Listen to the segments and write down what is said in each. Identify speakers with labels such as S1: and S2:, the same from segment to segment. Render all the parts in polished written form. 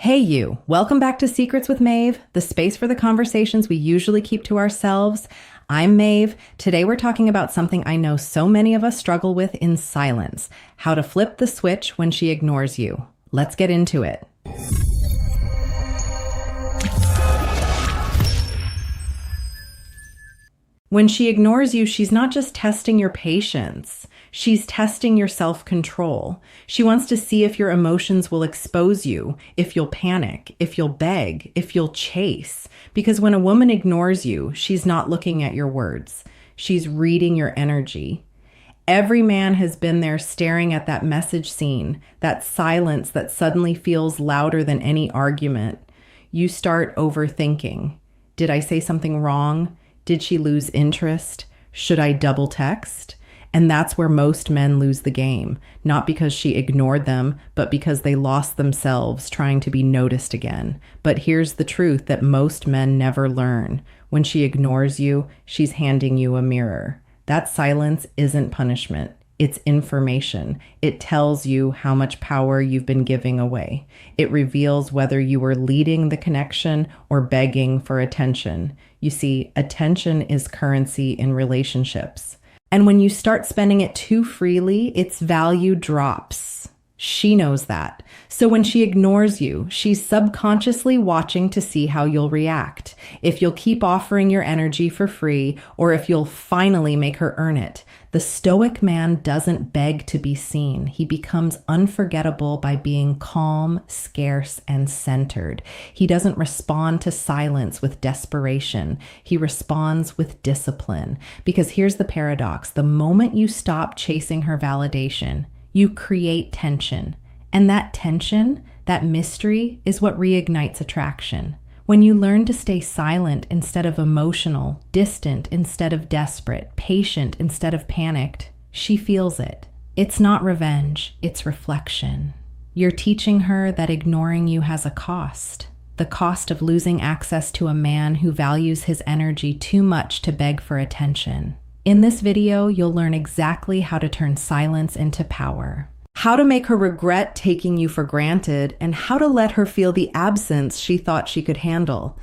S1: Hey you, welcome back to Secrets with Maeve, the space for the conversations we usually keep to ourselves. I'm Maeve. Today we're talking about something I know so many of us struggle with in silence, how to flip the switch when she ignores you. Let's get into it. When she ignores you, she's not just testing your patience. She's testing your self-control. She wants to see if your emotions will expose you, if you'll panic, if you'll beg, if you'll chase. Because when a woman ignores you, she's not looking at your words. She's reading your energy. Every man has been there staring at that message scene, that silence that suddenly feels louder than any argument. You start overthinking. Did I say something wrong? Did she lose interest? Should I double text? And that's where most men lose the game, not because she ignored them, but because they lost themselves trying to be noticed again. But here's the truth that most men never learn. When she ignores you, she's handing you a mirror. That silence isn't punishment. It's information. It tells you how much power you've been giving away. It reveals whether you were leading the connection or begging for attention. You see, attention is currency in relationships. And when you start spending it too freely, its value drops. She knows that. So when she ignores you, she's subconsciously watching to see how you'll react. If you'll keep offering your energy for free, or if you'll finally make her earn it. The Stoic man doesn't beg to be seen. He becomes unforgettable by being calm, scarce, and centered. He doesn't respond to silence with desperation. He responds with discipline. Because here's the paradox. The moment you stop chasing her validation, you create tension. And that tension, that mystery, is what reignites attraction. When you learn to stay silent instead of emotional, distant instead of desperate, patient instead of panicked, she feels it. It's not revenge, it's reflection. You're teaching her that ignoring you has a cost. The cost of losing access to a man who values his energy too much to beg for attention. In this video, you'll learn exactly how to turn silence into power. How to make her regret taking you for granted, and how to let her feel the absence she thought she could handle.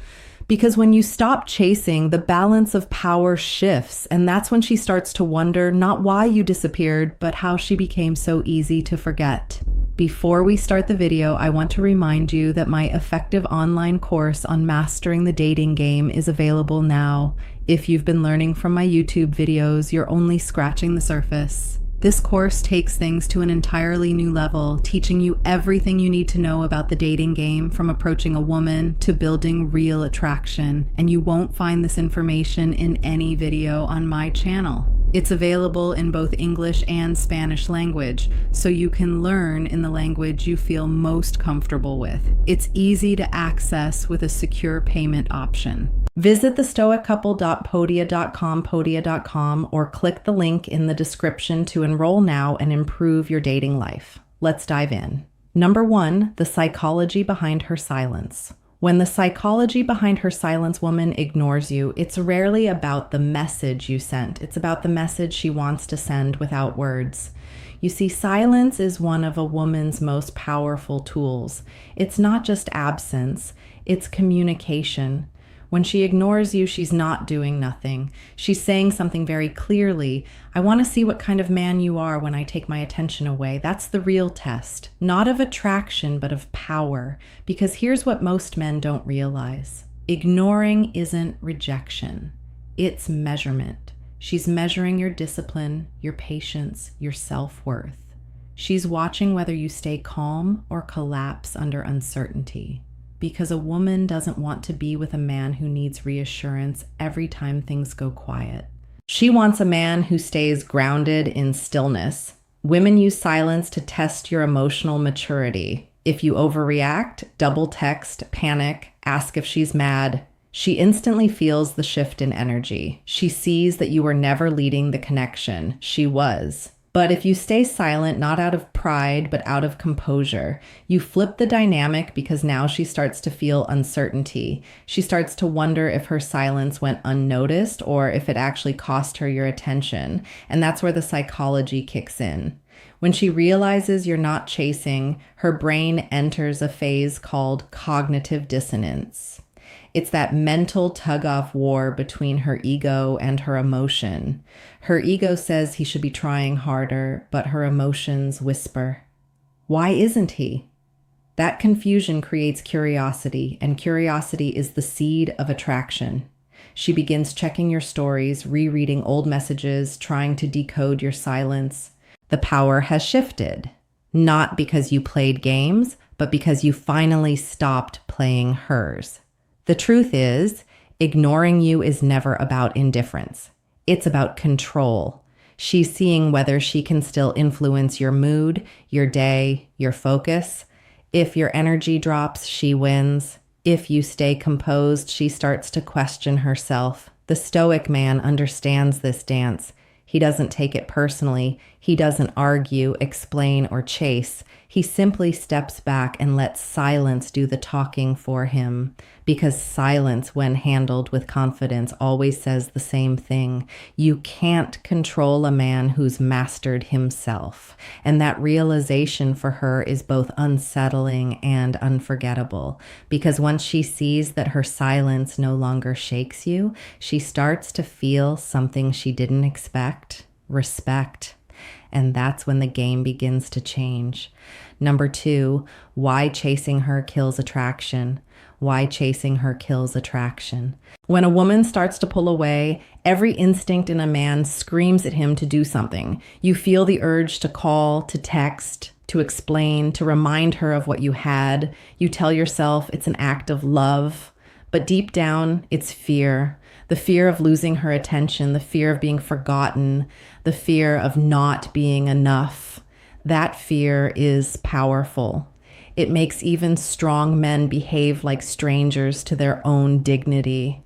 S1: Because when you stop chasing, the balance of power shifts, and that's when she starts to wonder not why you disappeared, but how she became so easy to forget. Before we start the video, I want to remind you that my effective online course on mastering the dating game is available now. If you've been learning from my YouTube videos, you're only scratching the surface. This course takes things to an entirely new level, teaching you everything you need to know about the dating game, from approaching a woman to building real attraction. And you won't find this information in any video on my channel. It's available in both English and Spanish language, so you can learn in the language you feel most comfortable with. It's easy to access with a secure payment option. Visit thestoiccouple.podia.com, or click the link in the description to enroll now and improve your dating life. Let's dive in. Number 1, the psychology behind her silence. When the psychology behind her silence woman ignores you, it's rarely about the message you sent. It's about the message she wants to send without words. You see, silence is one of a woman's most powerful tools. It's not just absence, it's communication. When she ignores you, she's not doing nothing. She's saying something very clearly. I want to see what kind of man you are when I take my attention away. That's the real test. Not of attraction, but of power. Because here's what most men don't realize. Ignoring isn't rejection. It's measurement. She's measuring your discipline, your patience, your self-worth. She's watching whether you stay calm or collapse under uncertainty. Because a woman doesn't want to be with a man who needs reassurance every time things go quiet. She wants a man who stays grounded in stillness. Women use silence to test your emotional maturity. If you overreact, double text, panic, ask if she's mad, she instantly feels the shift in energy. She sees that you were never leading the connection. She was. But if you stay silent, not out of pride, but out of composure, you flip the dynamic because now she starts to feel uncertainty. She starts to wonder if her silence went unnoticed or if it actually cost her your attention. And that's where the psychology kicks in. When she realizes you're not chasing, her brain enters a phase called cognitive dissonance. It's that mental tug-of war between her ego and her emotion. Her ego says he should be trying harder, but her emotions whisper, "Why isn't he?" That confusion creates curiosity, and curiosity is the seed of attraction. She begins checking your stories, rereading old messages, trying to decode your silence. The power has shifted, not because you played games, but because you finally stopped playing hers. The truth is, ignoring you is never about indifference. It's about control. She's seeing whether she can still influence your mood, your day, your focus. If your energy drops, she wins. If you stay composed, she starts to question herself. The Stoic man understands this dance. He doesn't take it personally. He doesn't argue, explain, or chase. He simply steps back and lets silence do the talking for him. Because silence, when handled with confidence, always says the same thing. You can't control a man who's mastered himself. And that realization for her is both unsettling and unforgettable. Because once she sees that her silence no longer shakes you, she starts to feel something she didn't expect: respect. And that's when the game begins to change. Number 2, why chasing her kills attraction. Why chasing her kills attraction. When a woman starts to pull away, every instinct in a man screams at him to do something. You feel the urge to call, to text, to explain, to remind her of what you had. You tell yourself it's an act of love, but deep down, it's fear. The fear of losing her attention, the fear of being forgotten, the fear of not being enough. That fear is powerful. It makes even strong men behave like strangers to their own dignity.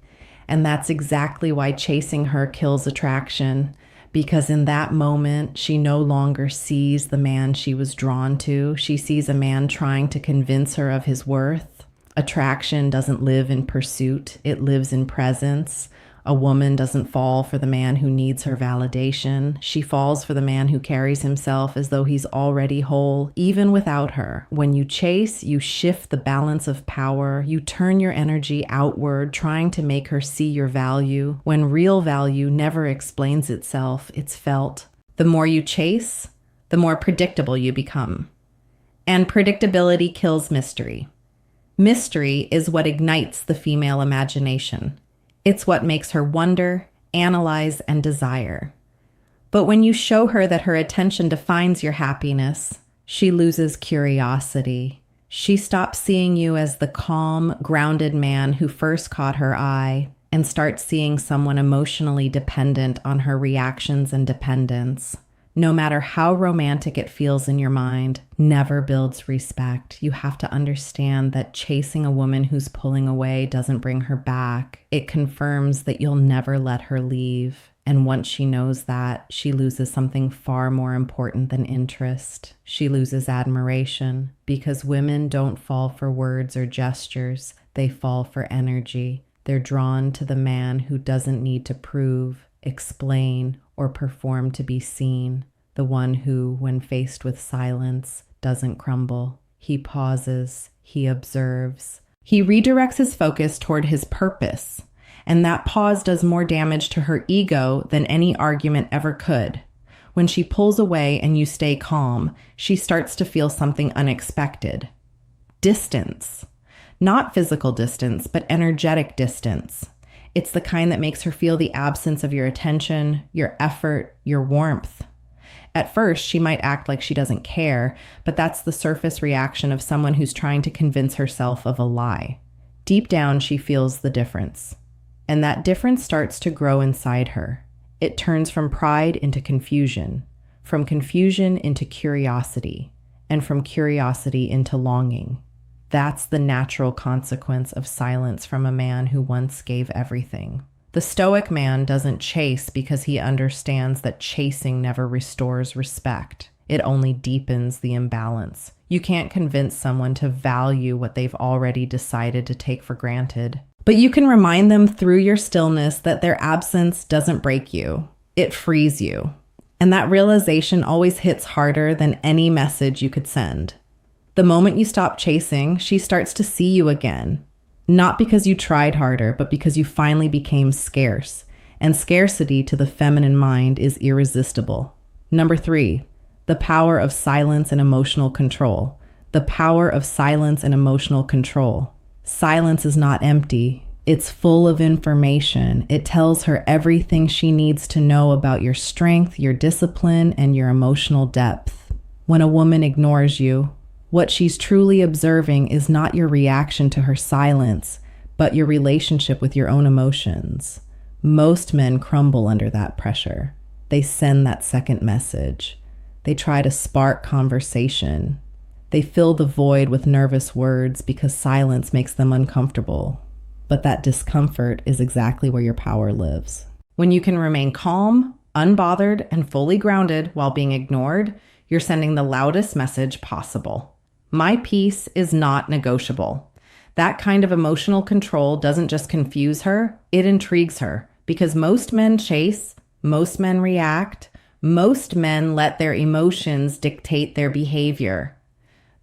S1: And that's exactly why chasing her kills attraction. Because in that moment, she no longer sees the man she was drawn to. She sees a man trying to convince her of his worth. Attraction doesn't live in pursuit. It lives in presence. A woman doesn't fall for the man who needs her validation. She falls for the man who carries himself as though he's already whole, even without her. When you chase, you shift the balance of power. You turn your energy outward, trying to make her see your value, when real value never explains itself, it's felt. The more you chase, the more predictable you become. And predictability kills mystery. Mystery is what ignites the female imagination. It's what makes her wonder, analyze, and desire. But when you show her that her attention defines your happiness, she loses curiosity. She stops seeing you as the calm, grounded man who first caught her eye and starts seeing someone emotionally dependent on her reactions and dependence. No matter how romantic it feels in your mind, never builds respect. You have to understand that chasing a woman who's pulling away doesn't bring her back. It confirms that you'll never let her leave. And once she knows that, she loses something far more important than interest. She loses admiration, because women don't fall for words or gestures. They fall for energy. They're drawn to the man who doesn't need to prove, explain, or perform to be seen. The one who, when faced with silence, doesn't crumble. He pauses, he observes. He redirects his focus toward his purpose, and that pause does more damage to her ego than any argument ever could. When she pulls away and you stay calm, she starts to feel something unexpected. Distance. Not physical distance, but energetic distance. It's the kind that makes her feel the absence of your attention, your effort, your warmth. At first, she might act like she doesn't care, but that's the surface reaction of someone who's trying to convince herself of a lie. Deep down, she feels the difference. And that difference starts to grow inside her. It turns from pride into confusion, from confusion into curiosity, and from curiosity into longing. That's the natural consequence of silence from a man who once gave everything. The Stoic man doesn't chase because he understands that chasing never restores respect. It only deepens the imbalance. You can't convince someone to value what they've already decided to take for granted. But you can remind them through your stillness that their absence doesn't break you. It frees you. And that realization always hits harder than any message you could send. The moment you stop chasing, she starts to see you again. Not because you tried harder, but because you finally became scarce. And scarcity to the feminine mind is irresistible. Number 3, the power of silence and emotional control. The power of silence and emotional control. Silence is not empty. It's full of information. It tells her everything she needs to know about your strength, your discipline, and your emotional depth. When a woman ignores you, what she's truly observing is not your reaction to her silence, but your relationship with your own emotions. Most men crumble under that pressure. They send that second message. They try to spark conversation. They fill the void with nervous words because silence makes them uncomfortable. But that discomfort is exactly where your power lives. When you can remain calm, unbothered, and fully grounded while being ignored, you're sending the loudest message possible. My peace is not negotiable. That kind of emotional control doesn't just confuse her, it intrigues her. Because most men chase, most men react, most men let their emotions dictate their behavior.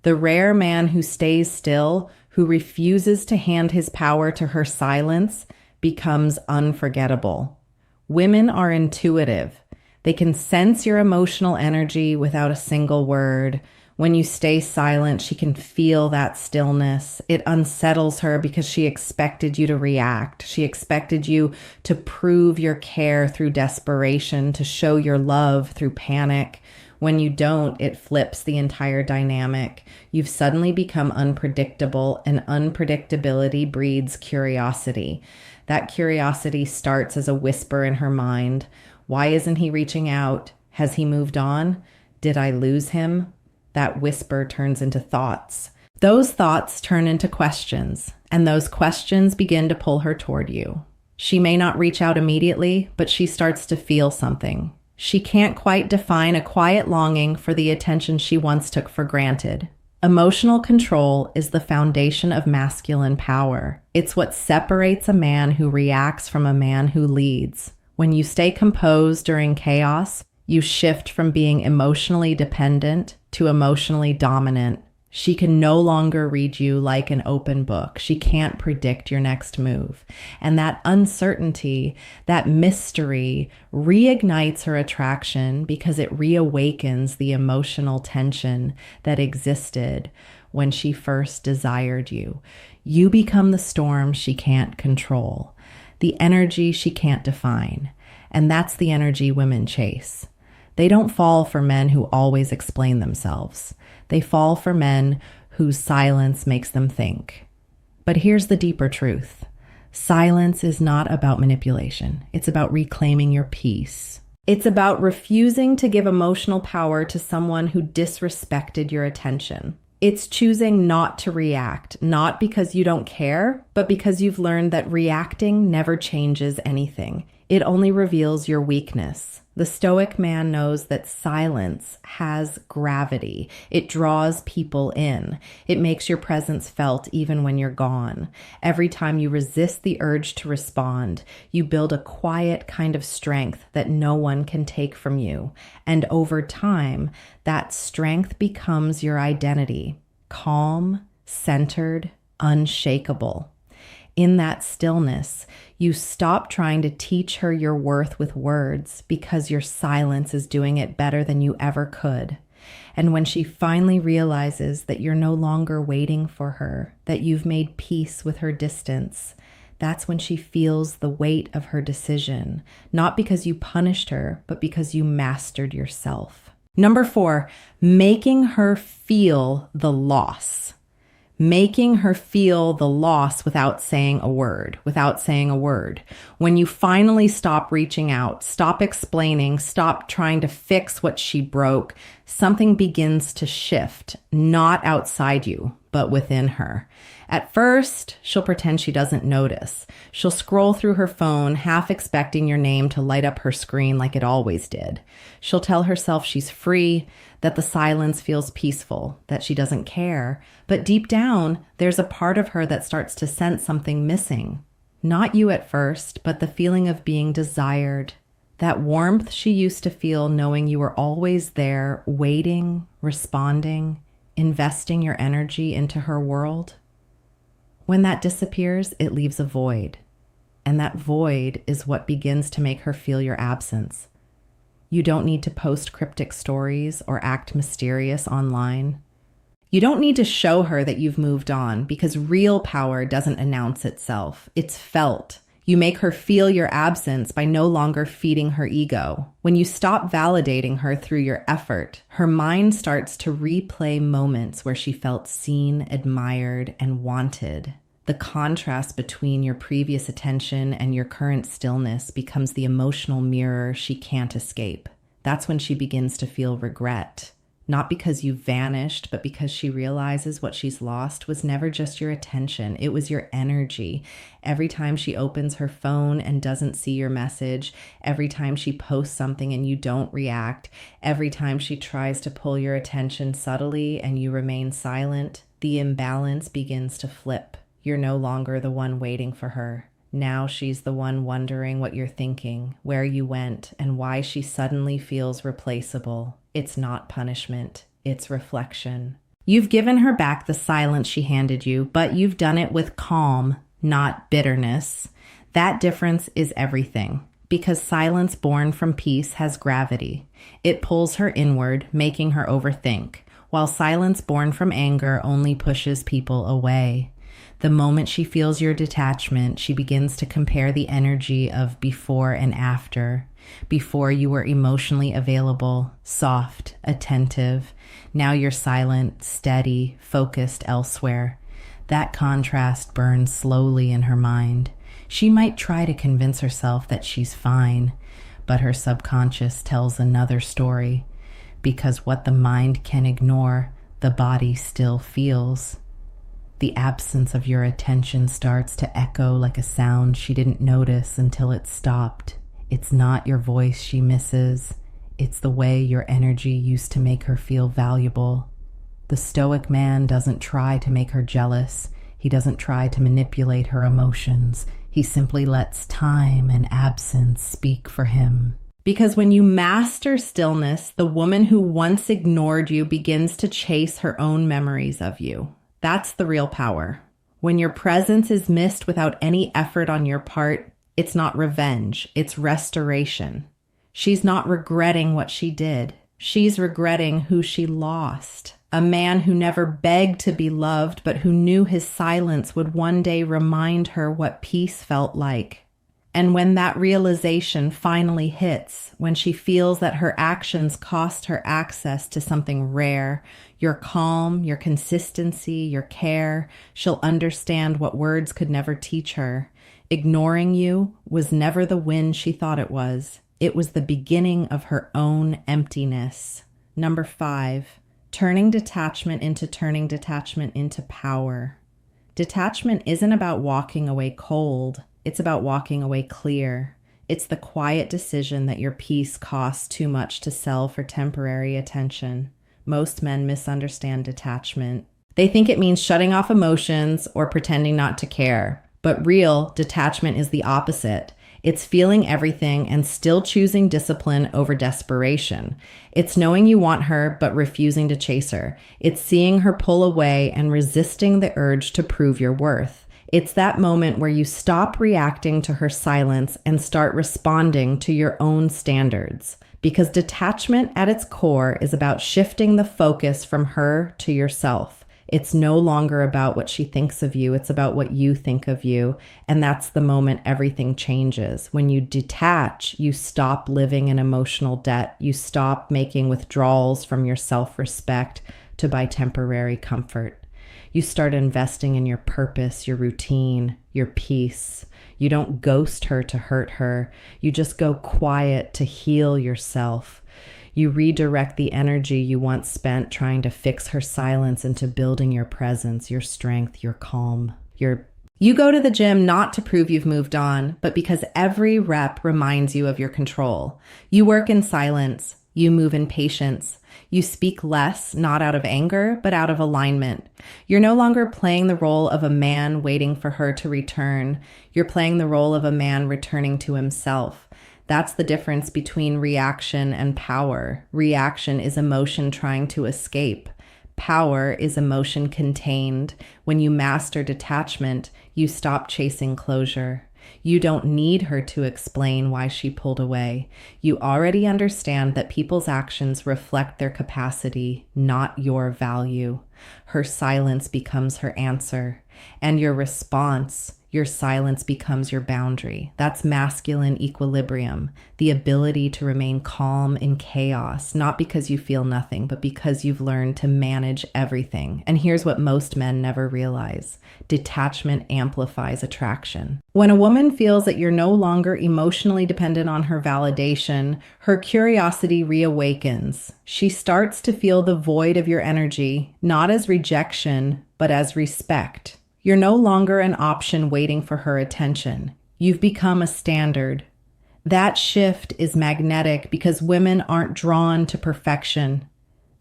S1: The rare man who stays still, who refuses to hand his power to her silence, becomes unforgettable. Women are intuitive. They can sense your emotional energy without a single word. When you stay silent, she can feel that stillness. It unsettles her because she expected you to react. She expected you to prove your care through desperation, to show your love through panic. When you don't, it flips the entire dynamic. You've suddenly become unpredictable, and unpredictability breeds curiosity. That curiosity starts as a whisper in her mind. Why isn't he reaching out? Has he moved on? Did I lose him? That whisper turns into thoughts. Those thoughts turn into questions, and those questions begin to pull her toward you. She may not reach out immediately, but she starts to feel something. She can't quite define a quiet longing for the attention she once took for granted. Emotional control is the foundation of masculine power. It's what separates a man who reacts from a man who leads. When you stay composed during chaos, you shift from being emotionally dependent to emotionally dominant. She can no longer read you like an open book. She can't predict your next move. And that uncertainty, that mystery, reignites her attraction because it reawakens the emotional tension that existed when she first desired you. You become the storm she can't control, the energy she can't define. And that's the energy women chase. They don't fall for men who always explain themselves. They fall for men whose silence makes them think. But here's the deeper truth. Silence is not about manipulation. It's about reclaiming your peace. It's about refusing to give emotional power to someone who disrespected your attention. It's choosing not to react, not because you don't care, but because you've learned that reacting never changes anything. It only reveals your weakness. The Stoic man knows that silence has gravity. It draws people in. It makes your presence felt even when you're gone. Every time you resist the urge to respond, you build a quiet kind of strength that no one can take from you. And over time, that strength becomes your identity. Calm, centered, unshakable. In that stillness, you stop trying to teach her your worth with words because your silence is doing it better than you ever could. And when she finally realizes that you're no longer waiting for her, that you've made peace with her distance, that's when she feels the weight of her decision, not because you punished her, but because you mastered yourself. Number 4, making her feel the loss. Making her feel the loss without saying a word, When you finally stop reaching out, stop explaining, stop trying to fix what she broke, something begins to shift, not outside you, but within her. At first, she'll pretend she doesn't notice. She'll scroll through her phone, half expecting your name to light up her screen like it always did. She'll tell herself she's free, that the silence feels peaceful, that she doesn't care. But deep down, there's a part of her that starts to sense something missing. Not you at first, but the feeling of being desired, That warmth she used to feel knowing you were always there, waiting, responding, investing your energy into her world. When that disappears, it leaves a void. And that void is what begins to make her feel your absence. You don't need to post cryptic stories or act mysterious online. You don't need to show her that you've moved on, because real power doesn't announce itself. It's felt. You make her feel your absence by no longer feeding her ego. When you stop validating her through your effort, her mind starts to replay moments where she felt seen, admired, and wanted. The contrast between your previous attention and your current stillness becomes the emotional mirror she can't escape. That's when she begins to feel regret. Not because you vanished, but because she realizes what she's lost was never just your attention. It was your energy. Every time she opens her phone and doesn't see your message, every time she posts something and you don't react, every time she tries to pull your attention subtly and you remain silent, the imbalance begins to flip. You're no longer the one waiting for her. Now she's the one wondering what you're thinking, where you went, and why she suddenly feels replaceable. It's not punishment, it's reflection. You've given her back the silence she handed you, but you've done it with calm, not bitterness. That difference is everything, because silence born from peace has gravity. It pulls her inward, making her overthink, while silence born from anger only pushes people away. The moment she feels your detachment, she begins to compare the energy of before and after. Before you were emotionally available, soft, attentive. Now you're silent, steady, focused elsewhere. That contrast burns slowly in her mind. She might try to convince herself that she's fine, but her subconscious tells another story. Because what the mind can ignore, the body still feels. The absence of your attention starts to echo like a sound she didn't notice until it stopped. It's not your voice she misses. It's the way your energy used to make her feel valuable. The Stoic man doesn't try to make her jealous. He doesn't try to manipulate her emotions. He simply lets time and absence speak for him. Because when you master stillness, the woman who once ignored you begins to chase her own memories of you. That's the real power. When your presence is missed without any effort on your part, it's not revenge, it's restoration. She's not regretting what she did. She's regretting who she lost. A man who never begged to be loved, but who knew his silence would one day remind her what peace felt like. And when that realization finally hits, when she feels that her actions cost her access to something rare, your calm, your consistency, your care, she'll understand what words could never teach her. Ignoring you was never the win she thought it was. It was the beginning of her own emptiness. Number 5, turning detachment into power. Detachment isn't about walking away cold. It's about walking away clear. It's the quiet decision that your peace costs too much to sell for temporary attention. Most men misunderstand detachment. They think it means shutting off emotions or pretending not to care. But real detachment is the opposite. It's feeling everything and still choosing discipline over desperation. It's knowing you want her but refusing to chase her. It's seeing her pull away and resisting the urge to prove your worth. It's that moment where you stop reacting to her silence and start responding to your own standards. Because detachment at its core is about shifting the focus from her to yourself. It's no longer about what she thinks of you. It's about what you think of you. And that's the moment everything changes. When you detach, you stop living in emotional debt. You stop making withdrawals from your self-respect to buy temporary comfort. You start investing in your purpose, your routine, your peace. You don't ghost her to hurt her. You just go quiet to heal yourself. You redirect the energy you once spent trying to fix her silence into building your presence, your strength, your calm. You go to the gym not to prove you've moved on, but because every rep reminds you of your control. You work in silence. You move in patience. You speak less, not out of anger, but out of alignment. You're no longer playing the role of a man waiting for her to return. You're playing the role of a man returning to himself. That's the difference between reaction and power. Reaction is emotion trying to escape. Power is emotion contained. When you master detachment, you stop chasing closure. You don't need her to explain why she pulled away. You already understand that people's actions reflect their capacity, not your value. Her silence becomes her answer, and your silence becomes your boundary. That's masculine equilibrium, the ability to remain calm in chaos, not because you feel nothing, but because you've learned to manage everything. And here's what most men never realize: detachment amplifies attraction. When a woman feels that you're no longer emotionally dependent on her validation, her curiosity reawakens. She starts to feel the void of your energy, not as rejection, but as respect. You're no longer an option waiting for her attention. You've become a standard. That shift is magnetic because women aren't drawn to perfection.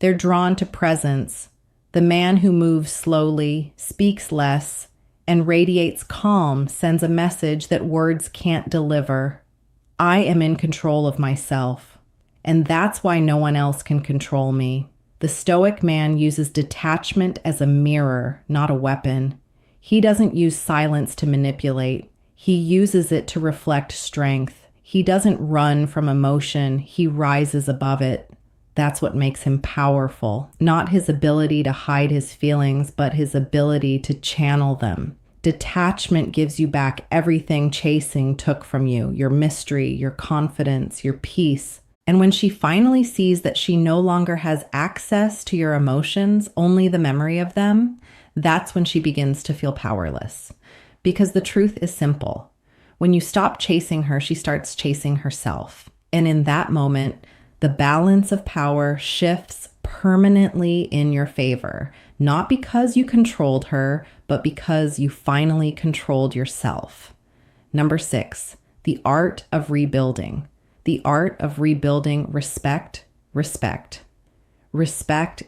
S1: They're drawn to presence. The man who moves slowly, speaks less, and radiates calm sends a message that words can't deliver. I am in control of myself, and that's why no one else can control me. The Stoic man uses detachment as a mirror, not a weapon. He doesn't use silence to manipulate. He uses it to reflect strength. He doesn't run from emotion. He rises above it. That's what makes him powerful. Not his ability to hide his feelings, but his ability to channel them. Detachment gives you back everything chasing took from you: your mystery, your confidence, your peace. And when she finally sees that she no longer has access to your emotions, only the memory of them, that's when she begins to feel powerless. Because the truth is simple. When you stop chasing her, she starts chasing herself. And in that moment, the balance of power shifts permanently in your favor. Not because you controlled her, but because you finally controlled yourself. Number 6, the art of rebuilding. The art of rebuilding respect. Respect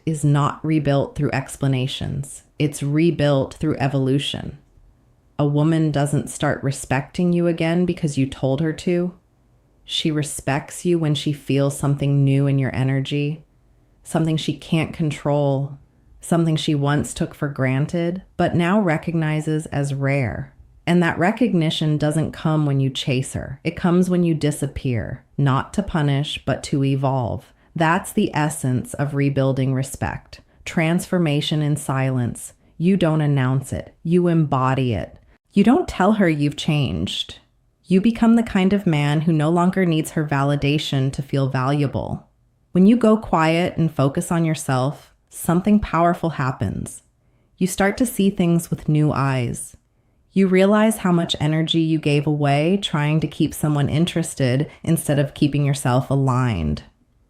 S1: is not rebuilt through explanations. It's rebuilt through evolution. A woman doesn't start respecting you again because you told her to. She respects you when she feels something new in your energy, something she can't control, something she once took for granted, but now recognizes as rare. And that recognition doesn't come when you chase her. It comes when you disappear, not to punish, but to evolve. That's the essence of rebuilding respect. Transformation in silence. You don't announce it. You embody it. You don't tell her you've changed. You become the kind of man who no longer needs her validation to feel valuable. When you go quiet and focus on yourself, something powerful happens. You start to see things with new eyes. You realize how much energy you gave away trying to keep someone interested instead of keeping yourself aligned.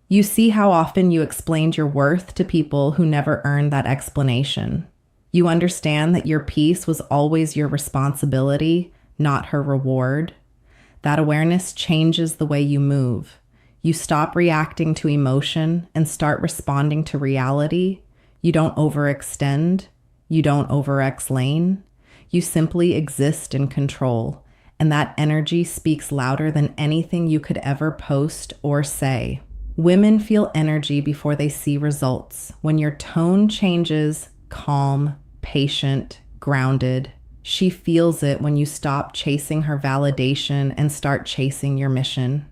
S1: You see how often you explained your worth to people who never earned that explanation. You understand that your peace was always your responsibility, not her reward. That awareness changes the way you move. You stop reacting to emotion and start responding to reality. You don't overextend. You don't over-explain. You simply exist in control, and that energy speaks louder than anything you could ever post or say. Women feel energy before they see results. When your tone changes, calm, patient, grounded. She feels it when you stop chasing her validation and start chasing your mission.